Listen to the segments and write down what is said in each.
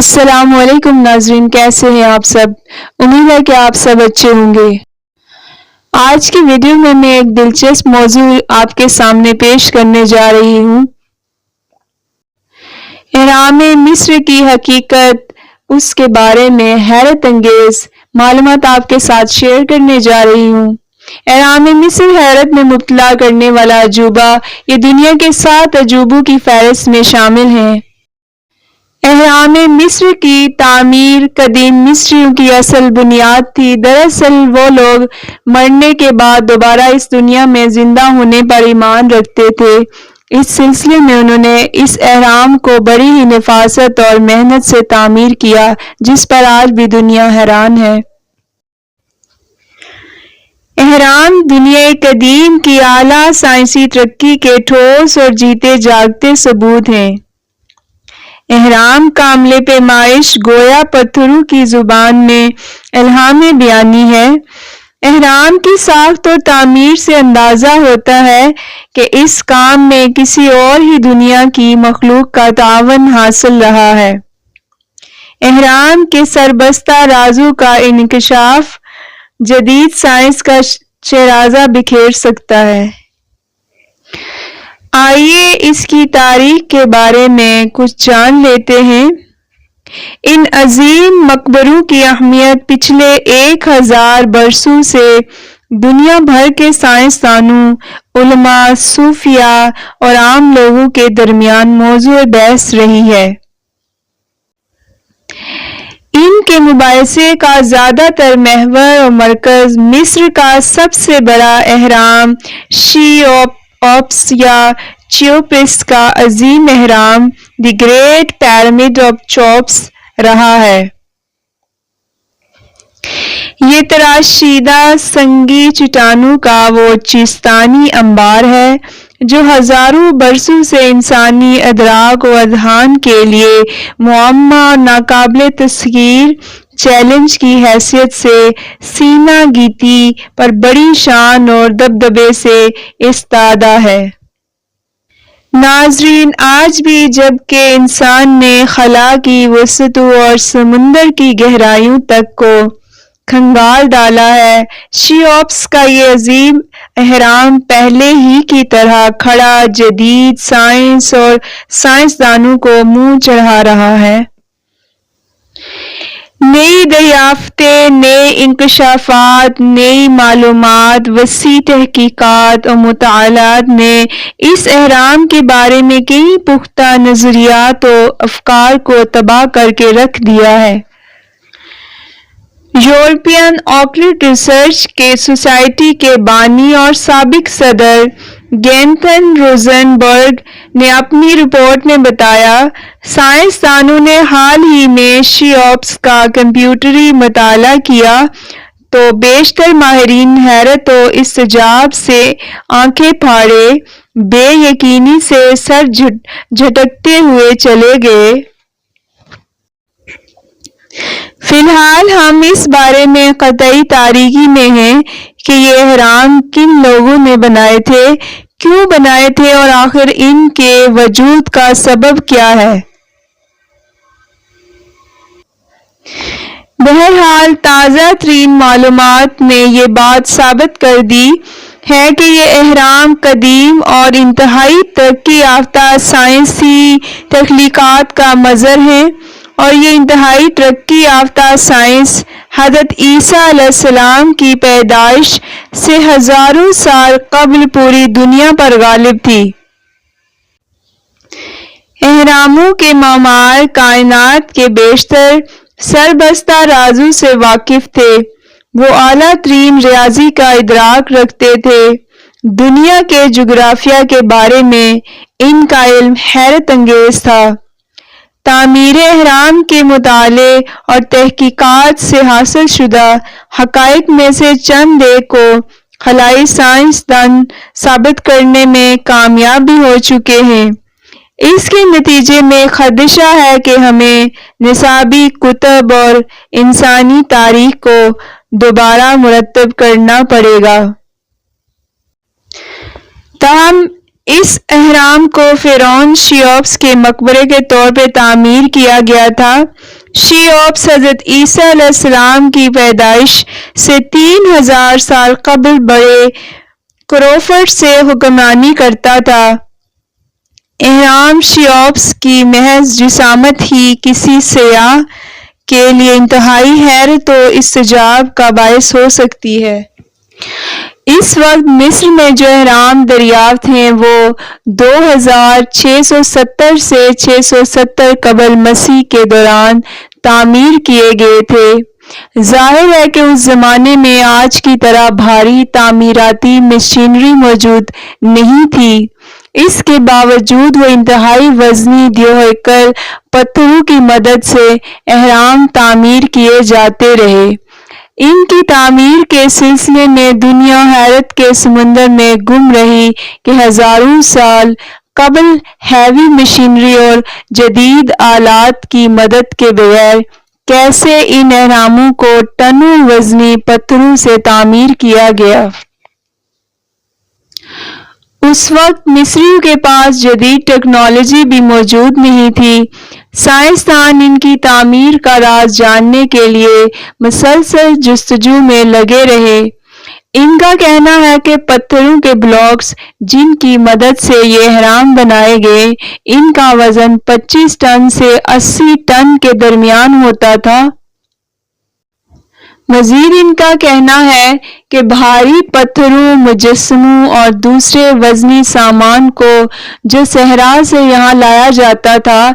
السلام علیکم ناظرین، کیسے ہیں آپ سب؟ امید ہے کہ آپ سب اچھے ہوں گے۔ آج کی ویڈیو میں ایک دلچسپ موضوع آپ کے سامنے پیش کرنے جا رہی ہوں۔ اہرام مصر کی حقیقت، اس کے بارے میں حیرت انگیز معلومات آپ کے ساتھ شیئر کرنے جا رہی ہوں۔ اہرام مصر حیرت میں مبتلا کرنے والا عجوبہ، یہ دنیا کے 7 عجوبوں کی فہرست میں شامل ہیں۔ اہرام مصر کی تعمیر قدیم مصریوں کی اصل بنیاد تھی۔ دراصل وہ لوگ مرنے کے بعد دوبارہ اس دنیا میں زندہ ہونے پر ایمان رکھتے تھے۔ اس سلسلے میں انہوں نے اس اہرام کو بڑی ہی نفاست اور محنت سے تعمیر کیا، جس پر آج بھی دنیا حیران ہے۔ اہرام دنیا قدیم کی اعلیٰ سائنسی ترقی کے ٹھوس اور جیتے جاگتے ثبوت ہیں۔ اہرام کا عمل پیمائش گویا پتھروں کی زبان میں الہام بیانی ہے۔ اہرام کی ساخت اور تعمیر سے اندازہ ہوتا ہے کہ اس کام میں کسی اور ہی دنیا کی مخلوق کا تعاون حاصل رہا ہے۔ اہرام کے سربستہ رازوں کا انکشاف جدید سائنس کا شیرازہ بکھیر سکتا ہے۔ آئیے اس کی تاریخ کے بارے میں کچھ جان لیتے ہیں۔ ان عظیم مقبروں کی اہمیت پچھلے 1000 برسوں سے دنیا بھر کے سائنسدانوں، علماء، صوفیاء اور عام لوگوں کے درمیان موضوع بحث رہی ہے۔ ان کے مباحثے کا زیادہ تر محور و مرکز مصر کا سب سے بڑا اہرام چیوپس یا چیوپس کا عظیم اہرام دی گریٹ پیرامڈ آف چوپس رہا ہے۔ یہ تراشیدہ سنگی چٹانوں کا وہ چیستانی انبار ہے جو ہزاروں برسوں سے انسانی ادراک و اذہان کے لیے معمہ اور ناقابل تسخیر چیلنج کی حیثیت سے سینہ گیتی پر بڑی شان اور دبدبے سے ایستادہ ہے۔ ناظرین، آج بھی جب کہ انسان نے خلا کی وسعتوں اور سمندر کی گہرائیوں تک کو کھنگال ڈالا ہے، چیوپس کا یہ عظیم اہرام پہلے ہی کی طرح کھڑا جدید سائنس اور سائنسدانوں کو منہ چڑھا رہا ہے۔ نئی دریافتیں، نئے انکشافات، نئی معلومات، وسیع تحقیقات اور مطالعات نے اس اہرام کے بارے میں کئی پختہ نظریات و افکار کو تباہ کر کے رکھ دیا ہے۔ یورپین آکلٹ ریسرچ کے سوسائٹی کے بانی اور سابق صدر گینتھن روزنبرگ نے اپنی رپورٹ میں بتایا، سائنسدانوں نے حال ہی میں چیوپس کا کمپیوٹری مطالعہ کیا تو بیشتر ماہرین حیرت و استعجاب سے آنکھیں پھاڑے بے یقینی سے سر جھٹکتے ہوئے چلے گئے۔ فی الحال ہم اس بارے میں قطعی تاریکی میں ہیں کہ یہ اہرام کن لوگوں نے بنائے تھے، کیوں بنائے تھے اور آخر ان کے وجود کا سبب کیا ہے۔ بہرحال تازہ ترین معلومات نے یہ بات ثابت کر دی ہے کہ یہ اہرام قدیم اور انتہائی ترقی یافتہ سائنسی تخلیقات کا مظہر ہیں، اور یہ انتہائی ترقی یافتہ سائنس حضرت عیسیٰ علیہ السلام کی پیدائش سے ہزاروں سال قبل پوری دنیا پر غالب تھی۔ اہراموں کے معمار کائنات کے بیشتر سربستہ رازوں سے واقف تھے۔ وہ اعلیٰ ترین ریاضی کا ادراک رکھتے تھے۔ دنیا کے جغرافیہ کے بارے میں ان کا علم حیرت انگیز تھا۔ تعمیر اہرام کے مطالعے اور تحقیقات سے حاصل شدہ حقائق میں سے چند ایک کو خلائی سائنسدان ثابت کرنے میں کامیاب بھی ہو چکے ہیں۔ اس کے نتیجے میں خدشہ ہے کہ ہمیں نصابی کتب اور انسانی تاریخ کو دوبارہ مرتب کرنا پڑے گا۔ تاہم اس اہرام کو فرعون شیوپس کے مقبرے کے طور پہ تعمیر کیا گیا تھا۔ شیوپس حضرت عیسیٰ علیہ السلام کی پیدائش سے 3000 سال قبل بڑے کروفٹ سے حکمرانی کرتا تھا۔ اہرام شیوپس کی محض جسامت ہی کسی سیاح کے لیے انتہائی حیرت و استعجاب کا باعث ہو سکتی ہے۔ اس وقت مصر میں جو اہرام دریافت ہیں وہ 2670 سے 670 قبل مسیح کے دوران تعمیر کیے گئے تھے۔ ظاہر ہے کہ اس زمانے میں آج کی طرح بھاری تعمیراتی مشینری موجود نہیں تھی۔ اس کے باوجود وہ انتہائی وزنی دیوہیکل پتھروں کی مدد سے اہرام تعمیر کیے جاتے رہے۔ ان کی تعمیر کے سلسلے میں دنیا حیرت کے سمندر میں گم رہی کہ ہزاروں سال قبل ہیوی مشینری اور جدید آلات کی مدد کے بغیر کیسے ان اہراموں کو ٹنوں وزنی پتھروں سے تعمیر کیا گیا۔ اس وقت مصریوں کے پاس جدید ٹیکنالوجی بھی موجود نہیں تھی۔ سائنسدان ان کی تعمیر کا راز جاننے کے لیے مسلسل جستجو میں لگے رہے۔ ان کا کہنا ہے کہ پتھروں کے بلاکس جن کی مدد سے یہ اہرام بنائے گئے، ان کا وزن 25 ٹن سے 80 ٹن کے درمیان ہوتا تھا۔ مزید ان کا کہنا ہے کہ بھاری پتھروں، مجسموں اور دوسرے وزنی سامان کو جو صحرا سے یہاں لایا جاتا تھا،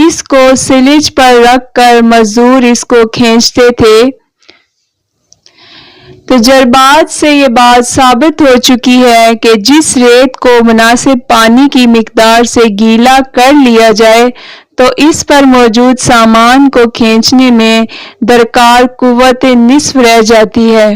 اس کو سلیج پر رکھ کر مزدور اس کو کھینچتے تھے۔ تجربات سے یہ بات ثابت ہو چکی ہے کہ جس ریت کو مناسب پانی کی مقدار سے گیلا کر لیا جائے تو اس پر موجود سامان کو کھینچنے میں درکار قوت نصف رہ جاتی ہے۔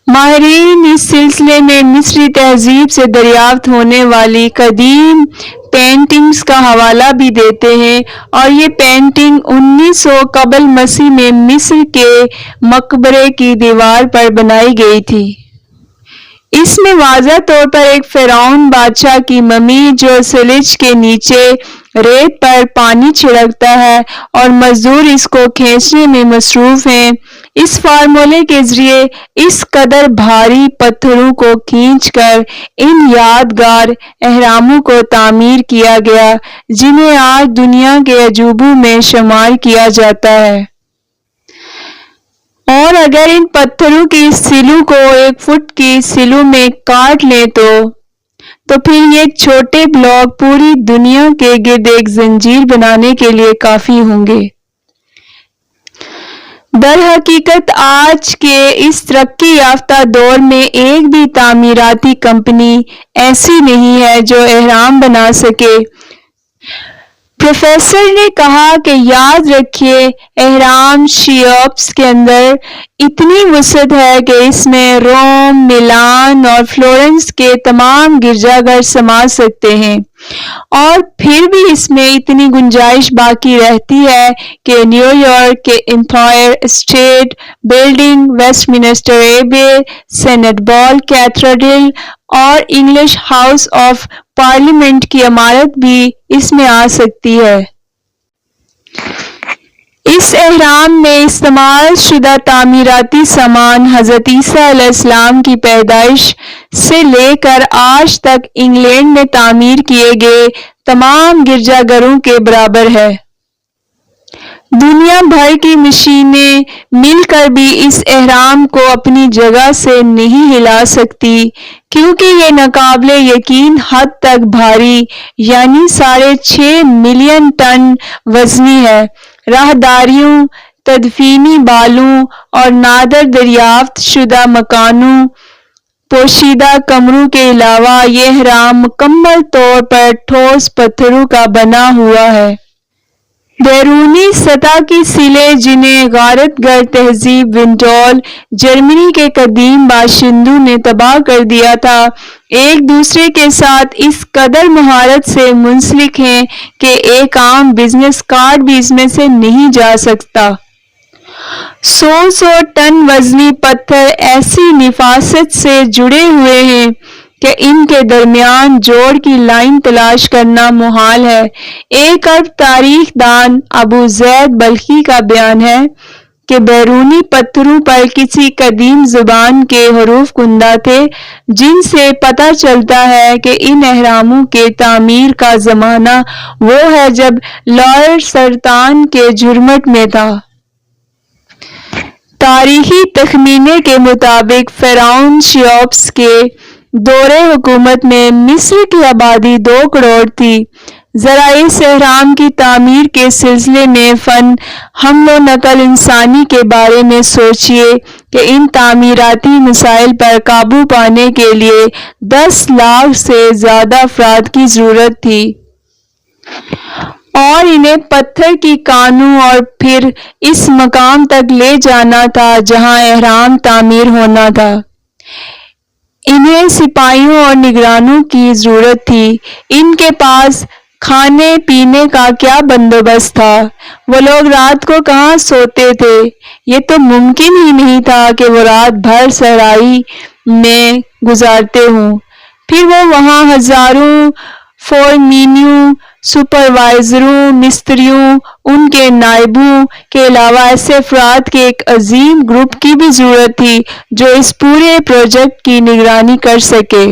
ماہرین اس سلسلے میں مصری تہذیب سے دریافت ہونے والی قدیم پینٹنگز کا حوالہ بھی دیتے ہیں، اور یہ پینٹنگ 1900 قبل مسیح میں مصر کے مقبرے کی دیوار پر بنائی گئی تھی۔ اس میں واضح طور پر ایک فرعون بادشاہ کی ممی جو سلج کے نیچے ریت پر پانی چھڑکتا ہے اور مزدور اس کو کھینچنے میں مصروف ہیں۔ اس فارمولے کے ذریعے اس قدر بھاری پتھروں کو کھینچ کر ان یادگار اہراموں کو تعمیر کیا گیا جنہیں آج دنیا کے عجوبوں میں شمار کیا جاتا ہے۔ اور اگر ان پتھروں کی سلوں کو 1 فٹ کی سلوں میں کاٹ لیں تو پھر یہ چھوٹے بلاک پوری دنیا کے گرد ایک زنجیر بنانے کے لیے کافی ہوں گے۔ در حقیقت آج کے اس ترقی یافتہ دور میں ایک بھی تعمیراتی کمپنی ایسی نہیں ہے جو اہرام بنا سکے۔ پروفیسر نے کہا کہ یاد رکھیے، اہرام شیوپس کے اندر اتنی وسعت ہے کہ اس میں روم، میلان اور فلورنس کے تمام گرجا گھر سما سکتے ہیں، اور پھر بھی اس میں اتنی گنجائش باقی رہتی ہے کہ نیو یارک کے Empire State Building, Westminster Abbey, Saint Paul Cathedral اور انگلش ہاؤس آف پارلیمنٹ کی عمارت بھی اس میں آ سکتی ہے۔ اس اہرام میں استعمال شدہ تعمیراتی سامان حضرت عیسیٰ علیہ السلام کی پیدائش سے لے کر آج تک انگلینڈ میں تعمیر کیے گئے تمام گرجا گھروں کے برابر ہے۔ دنیا بھر کی مشینیں مل کر بھی اس اہرام کو اپنی جگہ سے نہیں ہلا سکتی، کیونکہ یہ ناقابل یقین حد تک بھاری یعنی 6.5 ملین ٹن وزنی ہے۔ راہداریوں، تدفینی بالوں اور نادر دریافت شدہ مکانوں، پوشیدہ کمروں کے علاوہ یہ اہرام مکمل طور پر ٹھوس پتھروں کا بنا ہوا ہے۔ بیرونی سطح کی سلیں جنہیں غارت گر تہذیب وینڈال، جرمنی کے قدیم باشندوں نے تباہ کر دیا تھا، ایک دوسرے کے ساتھ اس قدر مہارت سے منسلک ہیں کہ ایک عام بزنس کارڈ بھی اس میں سے نہیں جا سکتا۔ 100 ٹن وزنی پتھر ایسی نفاست سے جڑے ہوئے ہیں کہ ان کے درمیان جوڑ کی لائن تلاش کرنا محال ہے۔ ایک عرب تاریخ دان ابو زید بلخی کا بیان ہے کہ بیرونی پتھروں پر کسی قدیم زبان کے حروف کندہ تھے، جن سے پتہ چلتا ہے کہ ان اہراموں کے تعمیر کا زمانہ وہ ہے جب لاؤر سلطان کے جھرمٹ میں تھا۔ تاریخی تخمینے کے مطابق فرعون شیوپس کے دور حکومت میں مصر کی آبادی 2 کروڑ تھی۔ ذرا اس اہرام کی تعمیر کے سلسلے میں فن حمل و نقل انسانی کے بارے میں سوچیے کہ ان تعمیراتی مسائل پر قابو پانے کے لیے 10 لاکھ سے زیادہ افراد کی ضرورت تھی، اور انہیں پتھر کی کانوں اور پھر اس مقام تک لے جانا تھا جہاں اہرام تعمیر ہونا تھا۔ انہیں سپاہیوں اور نگرانوں کی ضرورت تھی۔ ان کے پاس کھانے پینے کا کیا بندوبست تھا؟ وہ لوگ رات کو کہاں سوتے تھے؟ یہ تو ممکن ہی نہیں تھا کہ وہ رات بھر صحرائی میں گزارتے ہوں۔ پھر وہ وہاں ہزاروں فورمینوں، سپروائزروں، مستریوں، ان کے نائبوں کے علاوہ ایسے افراد کے ایک عظیم گروپ کی بھی ضرورت تھی جو اس پورے پروجیکٹ کی نگرانی کر سکے۔